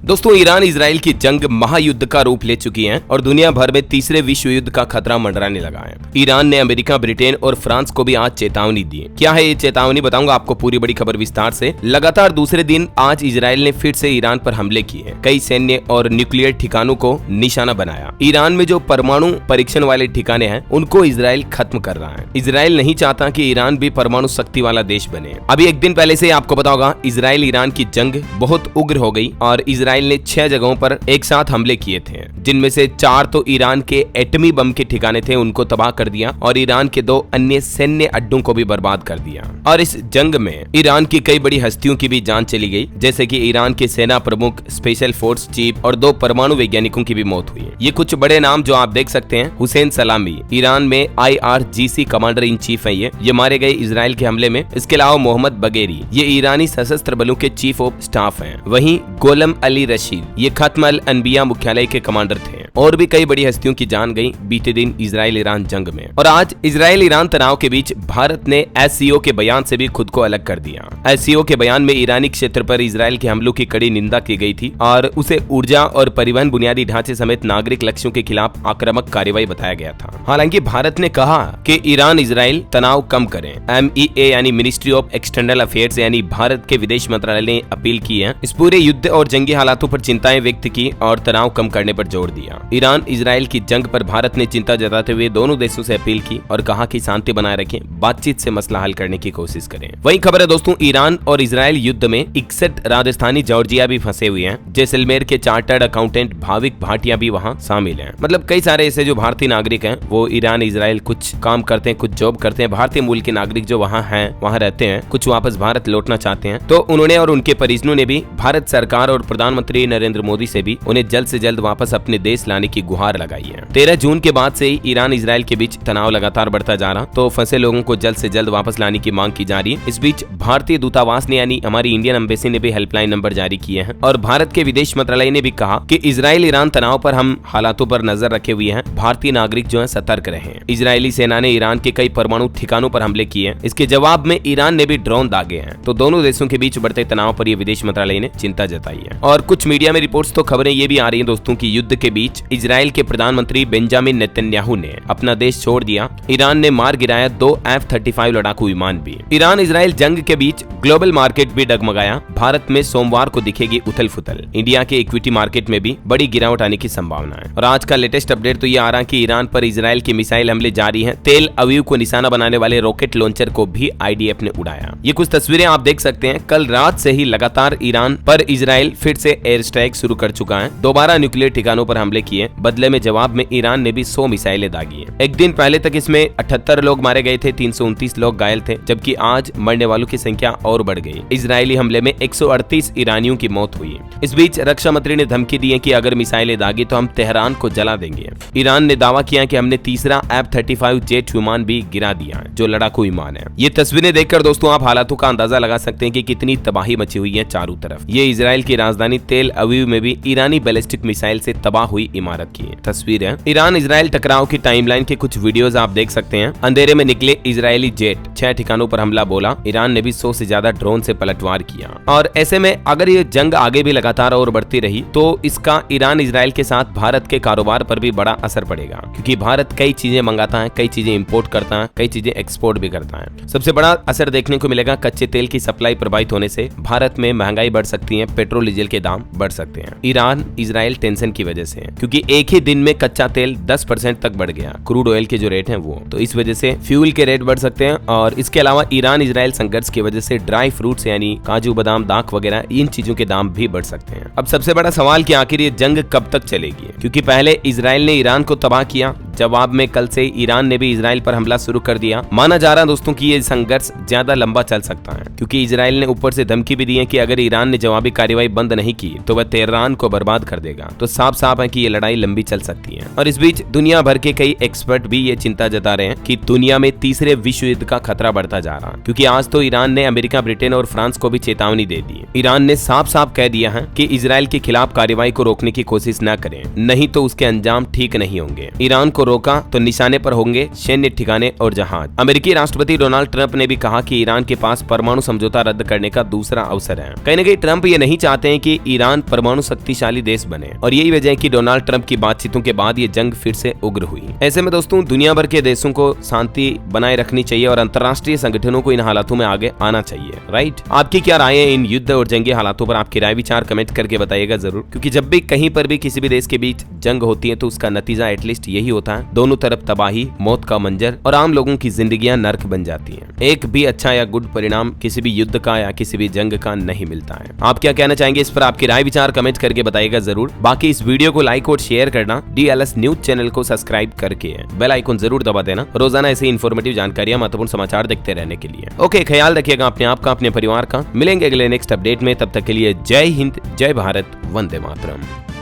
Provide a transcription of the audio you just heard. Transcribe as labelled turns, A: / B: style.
A: दोस्तों, Iran Israel की जंग महायुद्ध का रूप ले चुकी है और दुनिया भर में तीसरे विश्व युद्ध का खतरा मंडराने लगा है। ईरान ने अमेरिका, ब्रिटेन और फ्रांस को भी आज चेतावनी दी है। क्या है ये चेतावनी, बताऊंगा आपको पूरी बड़ी खबर विस्तार से। लगातार दूसरे दिन आज इजराइल ने फिर से ईरान पर हमले किए। कई सैन्य और न्यूक्लियर ठिकानों को निशाना बनाया। ईरान में जो परमाणु परीक्षण वाले ठिकाने हैं उनको इजराइल खत्म कर रहा है। इजराइल नहीं चाहता कि ईरान भी परमाणु शक्ति वाला देश बने। अभी एक दिन पहले से आपको पता होगा, इजराइल ईरान की जंग बहुत उग्र हो गई और इजराइल ने 6 जगहों पर एक साथ हमले किए थे, जिनमें से 4 तो ईरान के एटमी बम के ठिकाने थे, उनको तबाह कर दिया और ईरान के 2 अन्य सैन्य अड्डों को भी बर्बाद कर दिया। और इस जंग में ईरान की कई बड़ी हस्तियों की भी जान चली गई, जैसे कि ईरान के सेना प्रमुख, स्पेशल फोर्स चीफ और 2 परमाणु वैज्ञानिकों की भी मौत हुई। ये कुछ बड़े नाम जो आप देख सकते हैं। हुसैन सलामी ईरान में IRGC कमांडर इन चीफ है, ये मारे गए इजराइल के हमले में। इसके अलावा मोहम्मद बगेरी, ये ईरानी सशस्त्र बलों के चीफ ऑफ स्टाफ हैं। वहीं गोलम अली रशीद, ये खत्म अल अनबिया मुख्यालय के कमांडर थे। और भी कई बड़ी हस्तियों की जान गई बीते दिन इजराइल ईरान जंग में। और आज इजराइल ईरान तनाव के बीच भारत ने SCO के बयान से भी खुद को अलग कर दिया। SCO के बयान में ईरानी क्षेत्र पर इजराइल के हमलों की कड़ी निंदा की गई थी और उसे ऊर्जा और परिवहन बुनियादी ढांचे समेत नागरिक लक्ष्यों के खिलाफ आक्रामक कार्रवाई बताया गया था। हालांकि भारत ने कहा कि ईरान इजराइल तनाव कम करें। MEA यानी मिनिस्ट्री ऑफ एक्सटर्नल अफेयर्स यानी भारत के विदेश मंत्रालय ने अपील की है। इस पूरे युद्ध और जंगी हालातों पर चिंताएं व्यक्त की और तनाव कम करने पर जोर दिया। ईरान इजराइल की जंग पर भारत ने चिंता जताते हुए दोनों देशों से अपील की और कहा कि शांति बनाए रखें, बातचीत से मसला हल करने की कोशिश करें। वही खबर है दोस्तों, ईरान और इजराइल युद्ध में 61 राजस्थानी जॉर्जिया भी फंसे हुए हैं। जैसलमेर के चार्टर्ड अकाउंटेंट भाविक भाटिया भी वहाँ शामिल हैं। मतलब कई सारे ऐसे जो भारतीय नागरिक हैं वो ईरान इजराइल कुछ काम करते हैं, कुछ जॉब करते हैं। भारतीय मूल के नागरिक जो वहाँ हैं, वहाँ रहते हैं, कुछ वापस भारत लौटना चाहते हैं। तो उन्होंने और उनके परिजनों ने भी भारत सरकार और प्रधानमंत्री नरेंद्र मोदी से भी उन्हें जल्द से जल्द वापस अपने देश लाने की गुहार लगाई है। 13 जून के बाद से ही ईरान इजराइल के बीच तनाव लगातार बढ़ता जा रहा, तो फंसे लोगों को जल्द से जल्द वापस लाने की मांग की जा रही है। इस बीच भारतीय दूतावास ने यानी हमारी इंडियन एम्बेसी ने भी हेल्पलाइन नंबर जारी किए हैं और भारत के विदेश मंत्रालय ने भी कहा कि इजराइल ईरान तनाव पर हम हालातों पर नजर रखे हुए हैं, भारतीय नागरिक जो है सतर्क रहे। इजरायली सेना ने ईरान के कई परमाणु ठिकानों पर हमले किए। इसके जवाब में ईरान ने भी ड्रोन दागे हैं। तो दोनों देशों के बीच बढ़ते तनाव पर यह विदेश मंत्रालय ने चिंता जताई है। और कुछ मीडिया में रिपोर्ट्स तो खबरें ये भी आ रही है दोस्तों की युद्ध के बीच इजराइल के प्रधानमंत्री बेंजामिन नेतन्याहू ने अपना देश छोड़ दिया। ईरान ने मार गिराया 2 F-35 लड़ाकू विमान भी। ईरान इजराइल जंग के बीच ग्लोबल मार्केट भी डगमगाया। भारत में सोमवार को दिखेगी उथल फुथल। इंडिया के इक्विटी मार्केट में भी बड़ी गिरावट आने की संभावना है। और आज का लेटेस्ट अपडेट तो ये आ रहा है कि ईरान पर इजराइल के मिसाइल हमले जारी हैं। तेल अवीव को निशाना बनाने वाले रॉकेट लॉन्चर को भी IDF ने उड़ाया। ये कुछ तस्वीरें आप देख सकते हैं। कल रात से ही लगातार ईरान पर इजराइल फिर से एयर स्ट्राइक शुरू कर चुका है। दोबारा न्यूक्लियर ठिकानों पर हमले किए। बदले में जवाब में ईरान ने भी 100 मिसाइलें दागी हैं। एक दिन पहले तक इसमें 78 लोग मारे गए थे, 329 लोग घायल थे, जबकि आज मरने वालों की संख्या और बढ़ गई। इजरायली हमले में 138 ईरानियों की मौत हुई। इस बीच रक्षा मंत्री ने धमकी दी है कि अगर मिसाइलें दागी तो हम तेहरान को जला देंगे। ईरान ने दावा किया कि हमने तीसरा F-35 जेट विमान भी गिरा दिया है, जो लड़ाकू विमान है। ये तस्वीरें देखकर दोस्तों आप हालातों का अंदाजा लगा सकते हैं कि कितनी तबाही मची हुई है चारों तरफ। ये इजराइल की राजधानी तेल अवीव में भी ईरानी बैलिस्टिक मिसाइल से तबाह हुई इमारत की तस्वीर है। ईरान इजराइल टकराव की टाइमलाइन के कुछ वीडियोस आप देख सकते हैं। अंधेरे में निकले इजरायली जेट 6 ठिकानों पर हमला बोला। ईरान ने भी 100 से ज्यादा ड्रोन से पलटवार किया। और ऐसे में अगर ये जंग आगे भी लगातार और बढ़ती रही तो इसका ईरान इजराइल के साथ भारत के कारोबार पर भी बड़ा असर पड़ेगा, क्योंकि भारत कई चीजें मंगाता है, कई चीजें इंपोर्ट करता है, कई चीजें एक्सपोर्ट भी करता है। सबसे बड़ा असर देखने को मिलेगा कच्चे तेल की सप्लाई प्रभावित होने से। भारत में महंगाई बढ़ सकती है, पेट्रोल डीजल के दाम बढ़ सकते हैं। ईरान इजराइल टेंशन की वजह से, क्योंकि एक ही दिन में कच्चा तेल 10% तक बढ़ गया, क्रूड ऑयल के जो रेट हैं वो, तो इस वजह से फ्यूल के रेट बढ़ सकते हैं। और इसके अलावा ईरान इजराइल संघर्ष की वजह से ड्राई फ्रूट्स यानी काजू बादाम दाख वगैरह इन चीजों के दाम भी बढ़ सकते हैं। अब सबसे बड़ा सवाल कि आखिर ये जंग कब तक चलेगी, क्योंकि पहले इजराइल ने ईरान को तबाह किया, जवाब में कल से ईरान ने भी इजराइल पर हमला शुरू कर दिया। माना जा रहा है दोस्तों कि ये संघर्ष ज्यादा लंबा चल सकता है, क्योंकि इजराइल ने ऊपर से धमकी भी दी है कि अगर ईरान ने जवाबी कार्रवाई बंद नहीं की तो वह तेहरान को बर्बाद कर देगा। तो साफ साफ है कि ये लड़ाई लंबी चल सकती है। और इस बीच दुनिया भर के कई एक्सपर्ट भी ये चिंता जता रहे हैं कि दुनिया में तीसरे विश्व युद्ध का खतरा बढ़ता जा रहा है, क्योंकि आज तो ईरान ने अमेरिका, ब्रिटेन और फ्रांस को भी चेतावनी दे दी। ईरान ने साफ साफ कह दिया है कि इजराइल के खिलाफ कार्रवाई को रोकने की कोशिश न करें, नहीं तो उसके अंजाम ठीक नहीं होंगे। ईरान को रोका तो निशाने पर होंगे सैन्य ठिकाने और जहाज। अमेरिकी राष्ट्रपति डोनाल्ड ट्रंप ने भी कहा कि ईरान के पास परमाणु समझौता रद्द करने का दूसरा अवसर है। कहीं न कहीं ट्रंप ये नहीं चाहते हैं कि ईरान परमाणु शक्तिशाली देश बने और यही वजह है कि डोनाल्ड ट्रंप की बातचीतों के बाद ये जंग फिर से उग्र हुई। ऐसे में दोस्तों दुनिया भर के देशों को शांति बनाए रखनी चाहिए और अंतर्राष्ट्रीय संगठनों को इन हालातों में आगे आना चाहिए। राइट, आपकी क्या राय है इन युद्ध और जंगी हालातों पर? आपकी राय विचार कमेंट करके बताइएगा जरूर, क्योंकि जब भी कहीं पर भी किसी भी देश के बीच जंग होती है तो उसका नतीजा एटलीस्ट यही होता है, दोनों तरफ तबाही, मौत का मंजर और आम लोगों की जिंदगियां नर्क बन जाती हैं। एक भी अच्छा या गुड परिणाम किसी भी युद्ध का या किसी भी जंग का नहीं मिलता है। आप क्या कहना चाहेंगे इस पर? आपकी राय विचार कमेंट करके बताइएगा जरूर। बाकी इस वीडियो को लाइक और शेयर करना, DLS न्यूज चैनल को सब्सक्राइब करके बेल आइकन जरूर दबा देना रोजाना ऐसे इन्फॉर्मेटिव जानकारियां, महत्वपूर्ण समाचार देखते रहने के लिए। ओके, ख्याल रखिएगा अपने आप का, अपने परिवार का। मिलेंगे अगले नेक्स्ट अपडेट में, तब तक के लिए जय हिंद, जय भारत, वंदे मातरम।